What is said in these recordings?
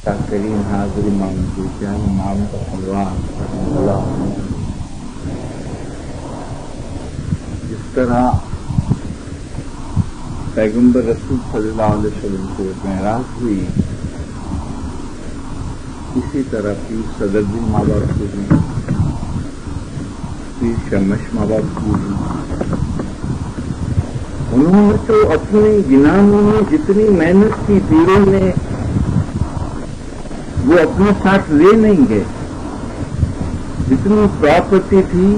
کریم حاضر امام اللہ جس طرح پیغمبر رسول صلی اللہ علیہ وسلم کو معراج ہوئی، اسی طرح پیر صدرالدین ماں باپ کو بھی، پیر شمش ماں باپ کو بھی، انہوں نے تو اپنی جنانوں میں جتنی محنت کی پیروں نے وہ اپنے ساتھ لے نہیں گئے، جتنی پراپرٹی تھی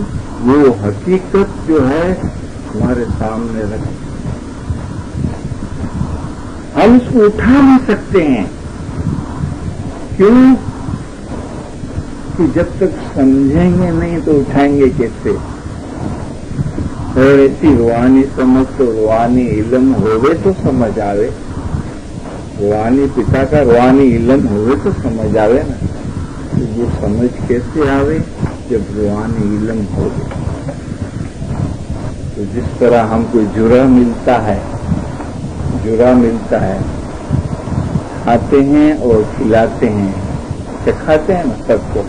وہ حقیقت جو ہے ہمارے سامنے رکھی، ہم اس کو اٹھا نہیں سکتے ہیں، کیوں کہ جب تک سمجھیں گے نہیں تو اٹھائیں گے کیسے؟ اور ایسی روحانی سمجھ تو روحانی علم ہوئے تو سمجھ آوے، روحانی پتا کا روحانی علم ہوئے تو سمجھ آوے نا، تو یہ سمجھ کیسے آوے جب روحانی علم ہو گئے؟ تو جس طرح ہم کو جرا ملتا ہے کھاتے ہیں اور کھلاتے ہیں، چکھاتے ہیں نا سب کو،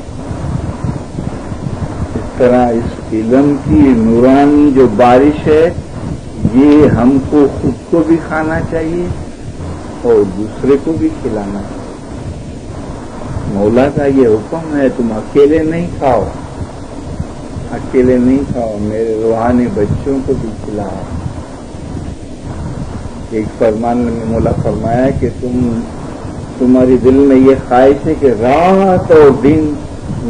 اس طرح اس علم کی نورانی جو بارش ہے یہ ہم کو خود کو بھی کھانا چاہیے اور دوسرے کو بھی کھلانا چاہیے۔ مولا کا یہ حکم ہے تم اکیلے نہیں کھاؤ، میرے روحانی بچوں کو بھی کھلاؤ۔ ایک فرمان میں مولا فرمایا کہ تمہاری دل میں یہ خواہش ہے کہ رات اور دن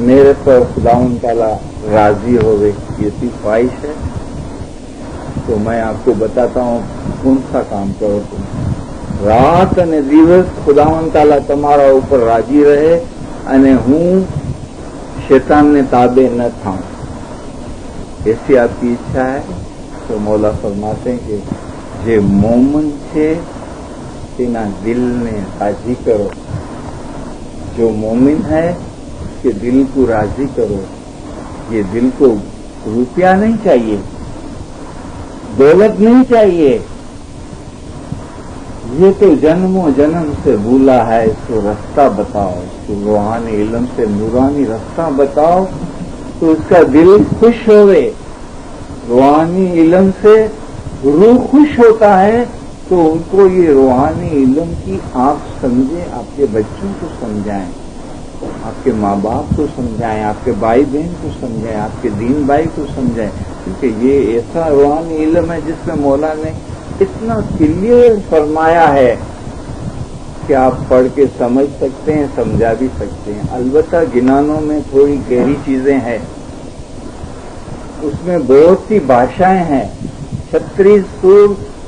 میرے پر خداوند تعالیٰ راضی ہوئے، یہ سی خواہش ہے تو میں آپ کو بتاتا ہوں کون سا کام کرو تم۔ رات અને દિવસ ખુદાવંદ તાલા તમારા ઉપર રાજી રહે અને હું શૈતાનને તાબે ન થાઉં، ایسی آپ کی اچھا ہے تو مولا فرماتے ہیں کہ જે મોમન છે તેના દિલને રાજી કરો، جو مومن ہے اس کے دل کو راضی کرو۔ یہ دل کو روپیہ نہیں چاہیے، دولت نہیں چاہیے، یہ تو جنموں جنم سے بھولا ہے، اس کو رستہ بتاؤ، اس کو روحانی علم سے نورانی رستہ بتاؤ تو اس کا دل خوش ہوئے۔ روحانی علم سے روح خوش ہوتا ہے تو ان کو یہ روحانی علم کی آپ سمجھیں، آپ کے بچوں کو سمجھائیں، آپ کے ماں باپ کو سمجھائیں، آپ کے بھائی بہن کو سمجھائیں، آپ کے دین بھائی کو سمجھائیں، کیونکہ یہ ایسا روحانی علم ہے جس میں مولا نے اتنا کلیئر فرمایا ہے کہ آپ پڑھ کے سمجھ سکتے ہیں، سمجھا بھی سکتے ہیں۔ البتہ گنانوں میں تھوڑی گہری چیزیں ہیں، اس میں بہت سی بھاشائیں ہیں، 36 سور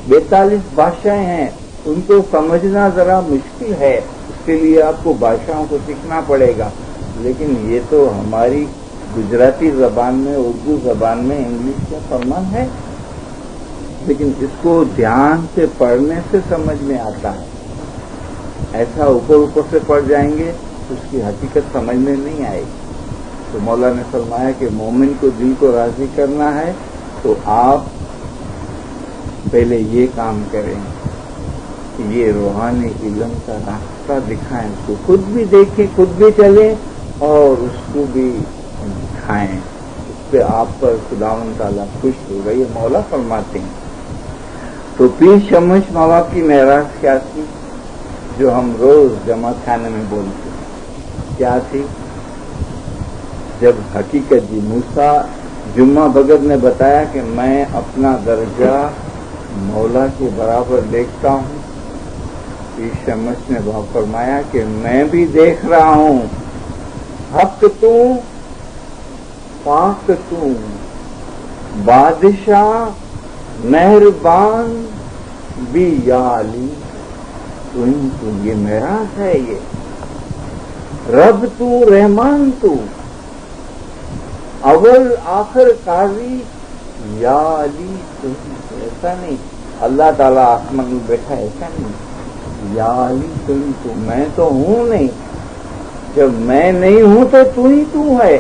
42 بھاشائیں ہیں، ان کو سمجھنا ذرا مشکل ہے، اس کے لیے آپ کو بھاشاؤں کو سیکھنا پڑے گا، لیکن یہ تو ہماری گجراتی زبان میں، اردو زبان میں، انگلش کا فرمان ہے، لیکن اس کو دھیان سے پڑھنے سے سمجھ میں آتا ہے۔ ایسا اوپر سے پڑھ جائیں گے تو اس کی حقیقت سمجھ میں نہیں آئے گی۔ تو مولا نے فرمایا کہ مومن کو دل کو راضی کرنا ہے تو آپ پہلے یہ کام کریں کہ یہ روحانی علم کا راستہ دکھائیں، اس کو خود بھی دیکھیں، خود بھی چلیں اور اس کو بھی دکھائیں، اس پہ آپ پر خداوند تعالیٰ خوش ہوگا، یہ مولا فرماتے ہیں۔ تو پیر شمش ماں باپ کی معراج کیا تھی جو ہم روز جماعت خانے میں بولتے ہیں؟ کیا تھی؟ جب حقیقت جی موسیٰ جمعہ بگت نے بتایا کہ میں اپنا درجہ مولا کے برابر دیکھتا ہوں، پیر شمش نے فرمایا کہ میں بھی دیکھ رہا ہوں، حق تو پاک تو بادشاہ مہربان بھی یا علی، تو یہ معراج ہے، یہ رب تو رحمان تو اول آخر قاضی یا علی، تو ایسا نہیں اللہ تعالیٰ آسمان میں بیٹھا، ایسا نہیں، یا علی تو میں تو ہوں نہیں، جب میں نہیں ہوں تو ہی تو ہے۔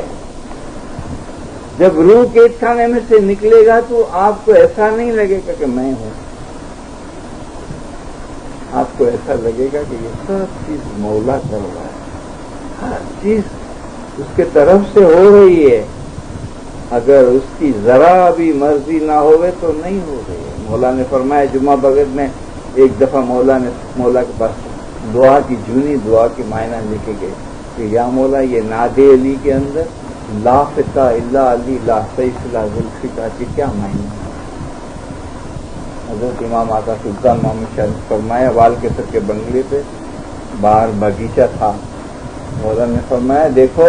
جب روح قید خانے میں سے نکلے گا تو آپ کو ایسا نہیں لگے گا کہ میں ہوں، آپ کو ایسا لگے گا کہ یہ سب چیز مولا کر رہا ہے۔ ہر چیز اس کے طرف سے ہو رہی ہے. اگر اس کی ذرا بھی مرضی نہ ہوئے تو نہیں ہو رہی ہے. مولا نے فرمایا جمعہ بغیر میں ایک دفعہ مولا کے پاس دعا کی جونی دعا کی معنی لکھے گئے کہ یا مولا یہ ناد علی کے اندر لا فتح الا علی لا سیف لا ذوالفقار کی کیا معنی ہے؟ حضرت امام آقا سلطان محمد شاہ نے فرمایا وال کے سر کے بنگلے پہ باہر باغیچہ تھا. مولا نے فرمایا دیکھو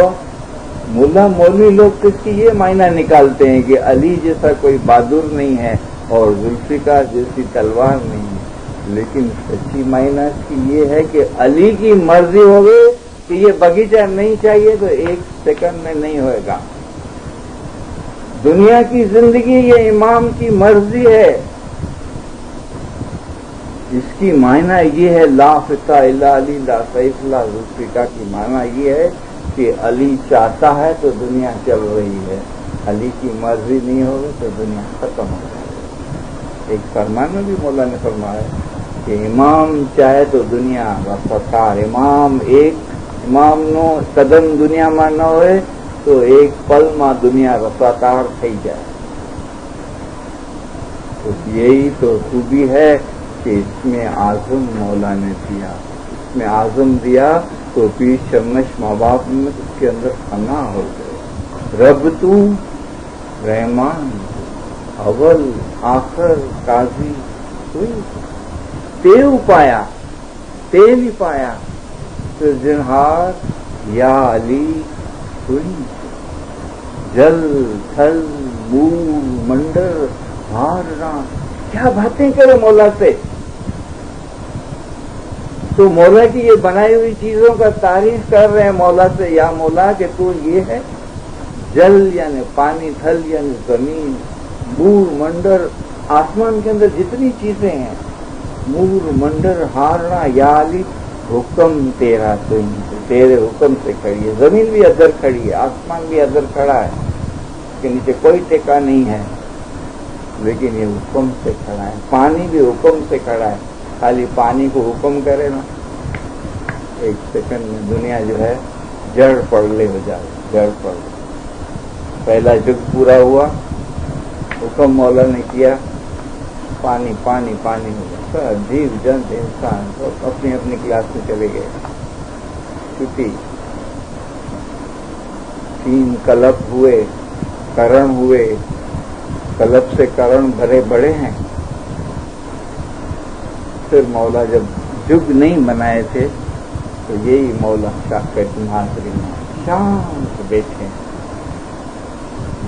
ملا مولوی لوگ تو اس کی یہ معنی نکالتے ہیں کہ علی جیسا کوئی بہادر نہیں ہے اور ذوالفقار جیسی تلوار نہیں ہے، لیکن سچی معنی اس کی یہ ہے کہ علی کی مرضی ہوگی کہ یہ باغیچہ نہیں چاہیے تو ایک سیکنڈ میں نہیں ہوئے گا. دنیا کی زندگی یہ امام کی مرضی ہے. اس کی معنی یہ ہے لا فتح الا علی لا سیف لا ذوالفقار کی معنی یہ ہے کہ علی چاہتا ہے تو دنیا چل رہی ہے، علی کی مرضی نہیں ہوگی تو دنیا ختم ہو جائے گی. ایک فرمان میں بھی مولا نے فرمایا کہ امام چاہے تو دنیا رفتار امام نو قدم دنیا میں نہ ہوئے تو ایک پل میں دنیا رفتار تھی جائے. تو یہی تو خوبی ہے کہ اس میں اعظم مولا نے دیا، اس میں اعظم دیا تو پیر شمش ماں باپ میں اس کے اندر فنا ہو گئے. رب تو رحمان اول آخر قاضی کوئی تیو پایا تے نہیں پایا تو جنہار یا علی کوئی جل تھل مور منڈر ہار رام. کیا باتیں کرے مولا سے. تو مولا کی یہ بنائی ہوئی چیزوں کا تعریف کر رہے ہیں مولا سے، یا مولا کہ تو یہ ہے جل یعنی پانی، تھل یعنی زمین، مور منڈر آسمان کے اندر جتنی چیزیں ہیں، مور منڈر ہارنا یا علی حکم تیرا تو تیرے حکم سے کھڑی ہے. زمین بھی ادھر کھڑی ہے، آسمان بھی ادھر کھڑا ہے، اس کے نیچے کوئی ٹیکا نہیں ہے، لیکن یہ حکم سے کھڑا ہے. پانی بھی حکم سے کھڑا ہے. خالی پانی کو حکم کرے نا ایک سیکنڈ میں دنیا جو ہے جڑ پڑلے ہو جائے. جڑ پڑ پہلا جگ پورا ہوا، حکم مولا نے کیا، پانی پانی پانی ہو گیا. جیو جنت انسان سب اپنی اپنی کلاس میں چلے گئے. چھٹی 3 کلب ہوئے، کرن ہوئے، کلب سے کرن بھرے بڑے ہیں. پھر مولا جب جگ نہیں بنائے تھے تو یہی مولا شاہ کے حاضری میں شام سے بیٹھے ہیں.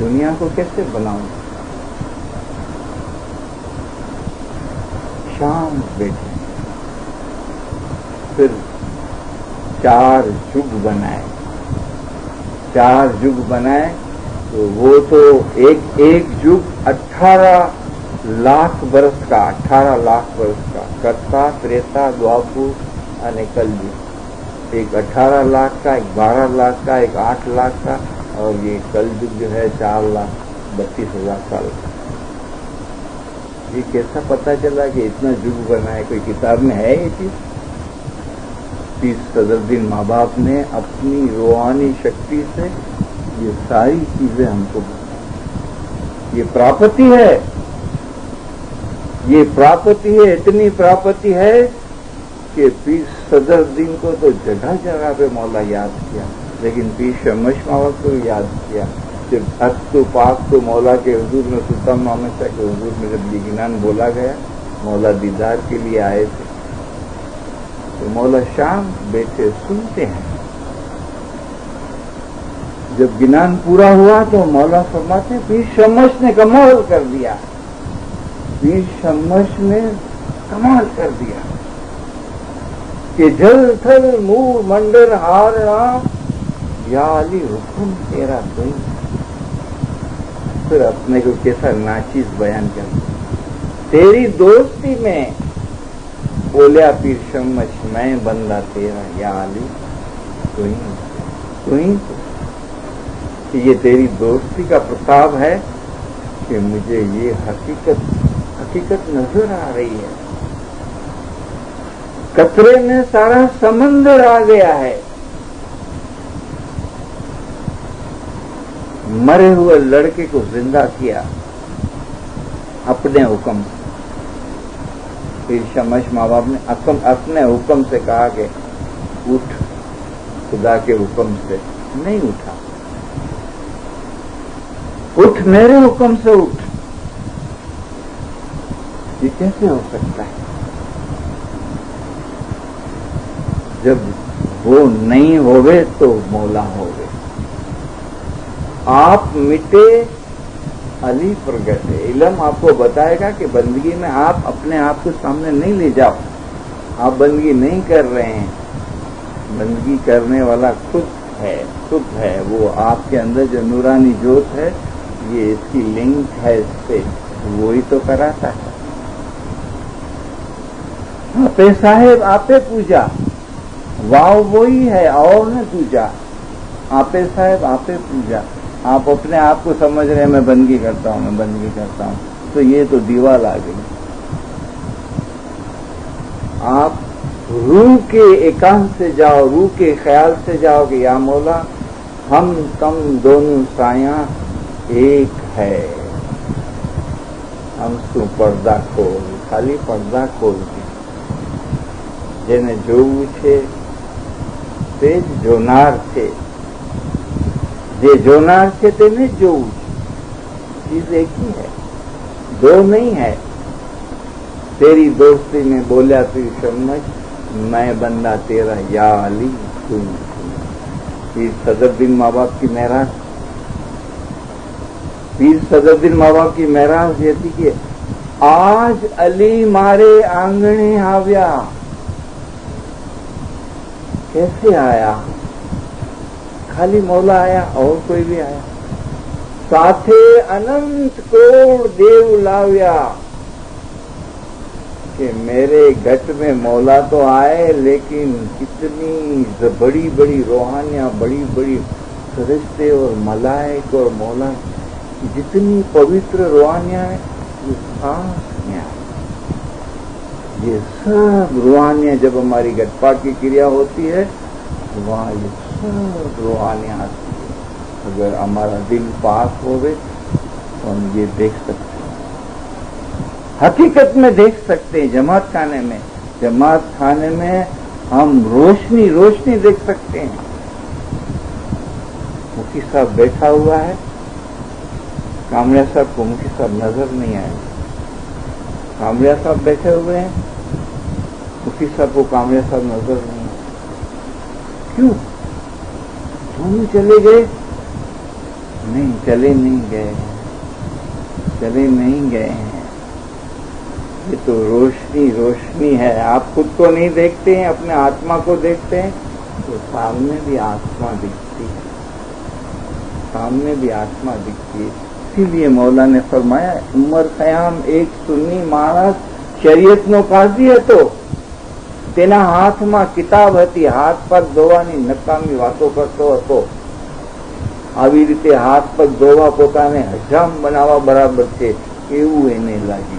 دنیا کو کیسے بناؤں؟ شام بیٹھے. پھر 4 جگ بنائے. 4 جگ بنائے تو وہ تو ایک جگ 18 لاکھ برس کا، 18 لاکھ برس کا. کرتا تریتا دوابر اور کلجی. ایک 18 لاکھ کا، ایک 12 لاکھ کا، ایک 8 لاکھ کا، اور یہ کلجگ جو ہے 4,32,000 سال کا. یہ کیسا پتا چلا کہ اتنا جگ بنا ہے؟ کوئی کتاب میں ہے یہ چیز؟ پیر صدر الدین ماں باپ نے اپنی روحانی شکتی سے یہ ساری چیزیں ہم کو بتائیں. یہ پراپتی ہے، یہ پراپتی ہے. اتنی پراپتی ہے کہ پیر صدر الدین کو تو جگہ جگہ پہ مولا یاد کیا، لیکن پیر شمش ماں باپ کو یاد کیا. جب حق تو پاک تو مولا کے حضور میں سلطان محمد شاہ کے حضور میں جب یہ گنان بولا گیا، مولا دیدار کے لیے آئے تھے، تو مولا شام بیٹھے سنتے ہیں. جب گنان پورا ہوا تو مولا فرماتے پیر شمش نے کمال کر دیا. پیر شمش نے کمال کر دیا کہ جل تھل مور منڈر ہارنا یا علی حکم تیرا کوئی. پھر اپنے کو کیسا ناچیز بیان کر تیری دوستی میں بولیا پیر شمش میں بندہ تیرا یا علی تو ہی کہ یہ تیری دوستی کا پرتاپ ہے کہ مجھے یہ حقیقت نظر آ رہی ہے. قطرے میں سارا سمندر آ گیا ہے. مرے ہوئے لڑکے کو زندہ کیا اپنے حکم سے. پھر شمش ماں باپ نے اپنے حکم سے کہا کہ اٹھ. خدا کے حکم سے نہیں اٹھا. اٹھ میرے حکم سے اٹھ. یہ کیسے ہو سکتا ہے؟ جب وہ نہیں ہوئے تو مولا ہوئے. آپ مٹے علی پرگٹے. علم آپ کو بتائے گا کہ بندگی میں آپ اپنے آپ کو سامنے نہیں لے جاؤ. آپ بندگی نہیں کر رہے ہیں. بندگی کرنے والا خود ہے. وہ آپ کے اندر جو نورانی جوت ہے، یہ اس کی لنک ہے اس سے، وہی تو کراتا ہے. آپ صاحب آپ پوجا، واؤ وہی ہے اور نہ دوجا. آپ صاحب آپ پوجا. آپ اپنے آپ کو سمجھ رہے ہیں میں بندگی کرتا ہوں، میں بندگی کرتا ہوں، تو یہ تو دیوال آ گئی. آپ روح کے ایکانت سے جاؤ، روح کے خیال سے جاؤ کہ یا مولا ہم تم دونوں سایاں ایک ہے. ہم سو پردہ کھول، خالی پردہ کھول دی. جنہیں جو چھے تیج جونار تھے، یہ جونار تھے تینے جو چیز ایک ہی ہے، دو نہیں ہے. تیری دوستی میں بولیا تو شمش، میں بندہ تیرا یا علی تو. پیر صدرالدین ماں باپ کی معراج، پیر صدرالدین ماں باپ کی معراج یہ تھی کہ آج علی مارے آنگنے آویا. کیسے آیا؟ خالی مولا آیا اور کوئی بھی آیا؟ ساتھے اننت کروڑ دیو لاویا. کہ میرے گھٹ میں مولا تو آئے، لیکن کتنی بڑی بڑی روحانیاں، بڑی بڑی فرشتے اور ملائک اور مولا جتنی پوتر روحانیاں ہیں، یہ سانس میں آئے. یہ سب روحانیاں جب ہماری گٹپا کی کریا ہوتی ہے، وہاں یہ سب روحانیاں آتی ہے. اگر ہمارا دل پاک ہوئے تو ہم یہ دیکھ سکتے ہیں، حقیقت میں دیکھ سکتے ہیں. جماعت خانے میں ہم روشنی دیکھ سکتے ہیں. مفتی صاحب بیٹھا ہوا ہے، کامریا صاحب کو مفتی صاحب نظر نہیں آئے. کامریا صاحب بیٹھے ہوئے ہیں، مفتی صاحب کو کامریا صاحب نظر نہیں آئے. کیوں؟ دونوں چلے گئے؟ نہیں، چلے نہیں گئے ہیں. یہ تو روشنی ہے. آپ خود کو نہیں دیکھتے ہیں، اپنے آتما کو دیکھتے ہیں تو سامنے بھی آتما دکھتی ہے. اسی لیے مولا نے فرمایا عمر خیام ایک سنی مانس شریعت نو قاضی ہے تو તેના હાથમાં કિતાબ હતી, હાથ પગ ધોવાની નકામી વાતો કરતો હતો. આવી રીતે હાથ પગ ધોવા પોતાને હજામ બનાવવા બરાબર છે એવું એને લાગ્યું.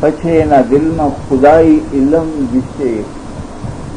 પછી એના દિલમાં ખુદાઈ ઇલમ વિશે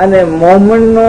અને મોમનનો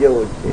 જેવો છે.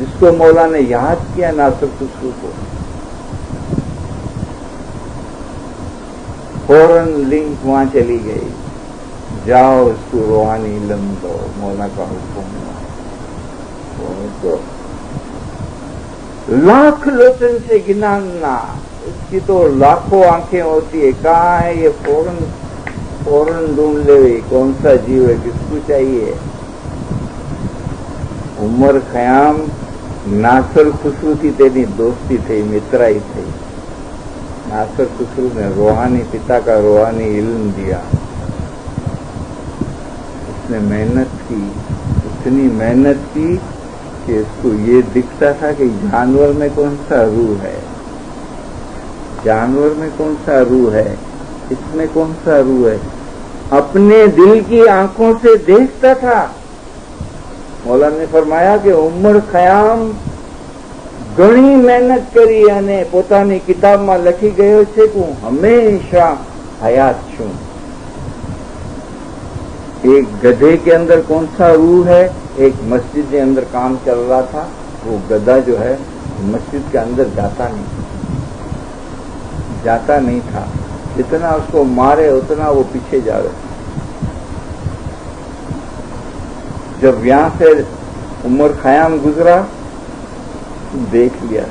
جس کو مولا نے یاد کیا ناصر خسرو کو، فوراً لنک وہاں چلی گئی، جاؤ اس کو روحانی علم دو، مولا کا حکم ہوا تو لاکھ لوچن سے گنانا، اس کی تو لاکھوں آنکھیں ہوتی ہے، کہاں ہے یہ فوراً ڈھونڈ لے کون سا جیو ہے، کس کو چاہیے۔ عمر خیام ناصر خسرو کی تیری دوستی تھی، مترائی تھی۔ ناصر خسرو نے روحانی پتا کا روحانی علم دیا، اس نے محنت کی، اتنی محنت کی کہ اس کو یہ دکھتا تھا کہ جانور میں کون سا روح ہے، جانور میں کون سا روح ہے، اس میں کون سا روح ہے، اپنے دل کی آنکھوں سے دیکھتا تھا۔ مولا نے فرمایا کہ عمر خیام ઘણી મહેનત કરી અને પોતાની કિતાબમાં લખી ગયો છે કે હું હંમેશા હયાત છું। ایک گدھے کے اندر کون سا روح ہے، ایک مسجد کے اندر کام چل رہا تھا، وہ گدھا جو ہے مسجد کے اندر جاتا نہیں تھا، جتنا اس کو مارے اتنا وہ پیچھے جا رہے۔ جب یہاں سے عمر خیام گزرا دیکھ لیا،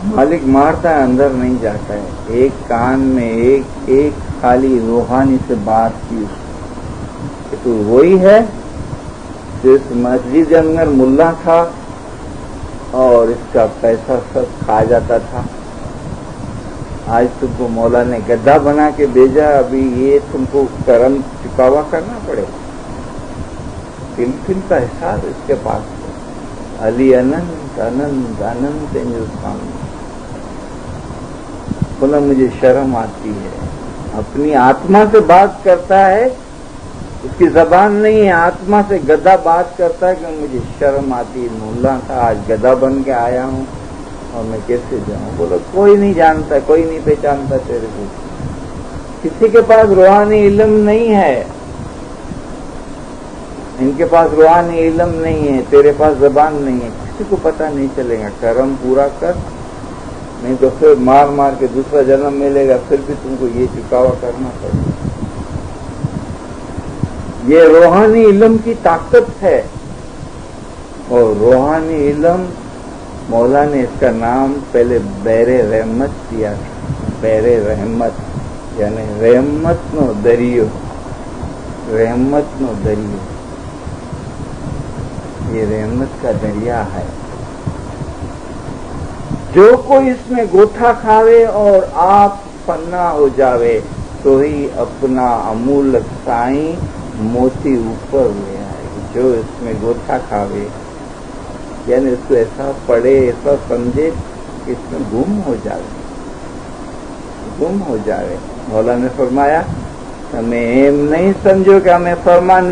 مالک مارتا ہے اندر نہیں جاتا ہے، ایک کان میں ایک خالی روحانی سے بات کی کہ تو وہی ہے جو اس مسجد کے اندر ملا تھا اور اس کا پیسہ سب کھا جاتا تھا، آج تم کو مولا نے گدھا بنا کے بھیجا، ابھی یہ تم کو کرم چکاوا کرنا پڑے۔ دل کا حساب اس کے پاس ہے، علی اننت اننت اننت ہندوستان میں۔ بولا مجھے شرم آتی ہے، اپنی آتما سے بات کرتا ہے، اس کی زبان نہیں ہے، آتما سے گدھا بات کرتا ہے کہ مجھے شرم آتی ہے، ملا تھا آج گدھا بن کے آیا ہوں اور میں کیسے جاؤں۔ بولا کوئی نہیں جانتا، کوئی نہیں پہچانتا تیرے کو، کسی کے پاس روحانی علم نہیں ہے، ان کے پاس روحانی علم نہیں ہے، تیرے پاس زبان نہیں ہے، کسی کو پتہ نہیں چلے گا۔ کرم پورا کر، نہیں تو پھر مار مار کے دوسرا جنم ملے گا، پھر بھی تم کو یہ چکاوا کرنا پڑے گا۔ یہ روحانی علم کی طاقت ہے، اور روحانی علم مولا نے اس کا نام پہلے بیر رحمت دیا تھا، بیر رحمت یعنی رحمت نو دریو، رحمت نو دریو، یہ رحمت کا دریا ہے۔ جو کوئی اس میں گوٹھا کھاوے اور آپ فنا ہو جاوے تو ہی اپنا امول سائیں موتی اوپر لے آئے گی۔ جو اس میں گوٹھا کھاوے یعنی اس کو ایسا پڑھے، ایسا سمجھے کہ اس میں گم ہو جاوے۔ مولا نے فرمایا ہمیں ایم نہیں سمجھو کہ ہمیں فرمان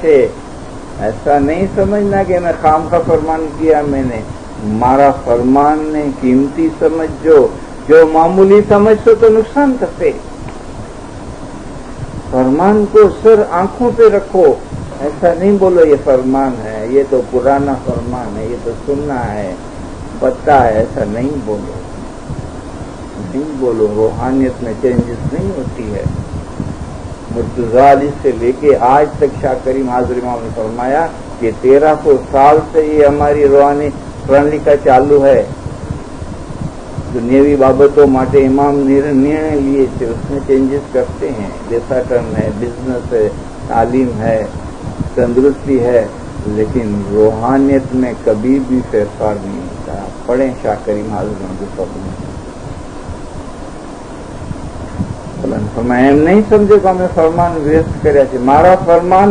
છે، ایسا نہیں سمجھنا کہ میں خام کا فرمان کیا، میں نے مارا فرمان نے قیمتی سمجھو، جو معمولی سمجھو تو نقصان کرتے۔ فرمان کو سر آنکھوں پہ رکھو، ایسا نہیں بولو یہ فرمان ہے، یہ تو پرانا فرمان ہے، یہ تو سننا ہے، پتہ ہے، ایسا نہیں بولو، نہیں بولو۔ روحانیت میں چینجز نہیں ہوتی ہے۔ مرتضیٰ علی سے لے کے آج تک شاہ کریم حاضر امام نے فرمایا کہ 1300 سال سے یہ ہماری روحانی પ્રણાલિકા ચાલુ ہے۔ દુનિયાવી બાબતો માટે ઇમામ નિર્ણય લીએ છે، اس میں چینجز کرتے ہیں، ڈیساٹن ہے، بزنس ہے، تعلیم ہے، تندرستی ہے، لیکن روحانیت میں کبھی بھی فیرفار نہیں ہوتا۔ پڑھیں شاہ کریم حاضر فرمایا એમ નહીં સમજો કે અમે ફરમાન વ્યસ્ત કર્યા છે، મારા ફરમાન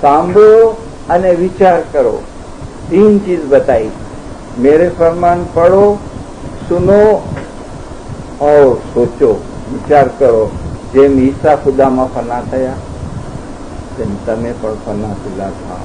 સાંભળો અને વિચાર કરો۔ تین چیز بتائی، میرے فرمان پڑھو، سنو اور سوچو، વિચાર કરો۔ જેમ ઈસા ખુદામાં ફના થયા તેમ તમે પણ ફના ખુદા થાઓ۔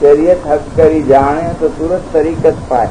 શરીયત હક કરી જાણે તો તુરંત તરીકત પાય.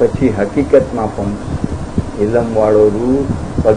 પછી હકીકતમાં પહોંચશે. ઇલમ વાળો રૂહ પગ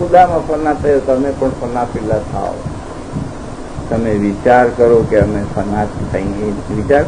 ખુદામાં ફના થયો. તમે પણ ફના પેલા થાઓ. તમે વિચાર કરો કે અમે ફના થઈએ. વિચાર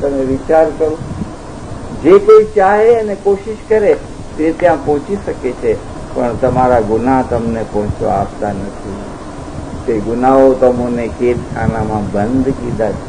તમે વિચાર કરો. જે કોઈ ચાહે અને કોશિશ કરે તે ત્યાં પહોંચી શકે છે, પણ તમારા ગુનાહ તમને પહોંચવા આપતા નથી. તે ગુનાઓ તમોને કેદખાનામાં બંધ કીધા છે.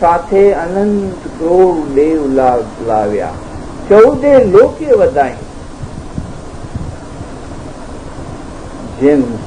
સાથે અનંત કરોડ દેવ લાવ્યા, 14 લોકે વધાઈ. જેમ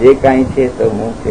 જે કાંઈ છે તો હું છે,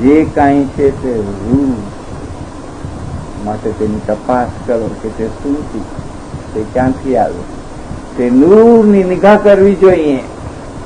જે કાંઈ છે તે રૂ. માટે તેની તપાસ કરો કે તે શું છે, તે ક્યાંથી આવે. તે નૂરની નિગાહ કરવી જોઈએ.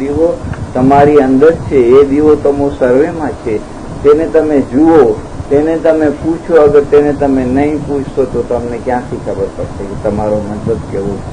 દીવો તમારી અંદર છે. એ દીવો તમો સર્વેમાં છે. તેને તમે જુઓ, તેને તમે પૂછો. અગર તેને તમે નહીં પૂછશો તો તમને ક્યાંથી ખબર પડશે કે તમારો મતલબ કેવો છે.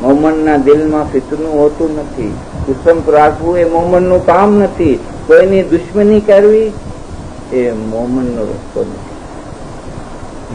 મોમનના દિલમાં ફિતનું હોતું નથી. કુસમ રાખવું એ મોમનનું કામ નથી. કોઈની દુશ્મની કરવી એ મોમનનો રસ્તો નથી.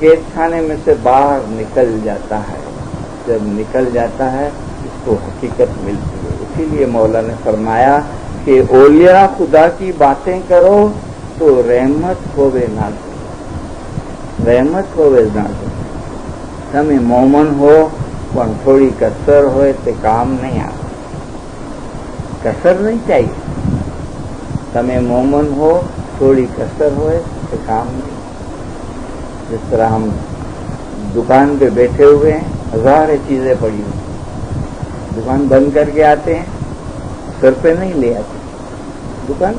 قید خانے میں سے باہر نکل جاتا ہے. جب نکل جاتا ہے اس کو حقیقت ملتی ہے. اسی لیے مولا نے فرمایا کہ اولیاء خدا کی باتیں کرو تو رحمت ہوے نہ کرو، رحمت ہوے نہ کرو. تمہیں مومن ہو پر تھوڑی کسر ہوئے تو کام نہیں آتا. کسر نہیں چاہیے. تمہیں مومن ہو تھوڑی کسر ہوئے تو کام نہیں. جس طرح ہم دکان پہ بیٹھے ہوئے ہیں، ہزاریں چیزیں پڑی ہوئی، دکان بند کر کے آتے ہیں، سر پہ نہیں لے آتے. دکان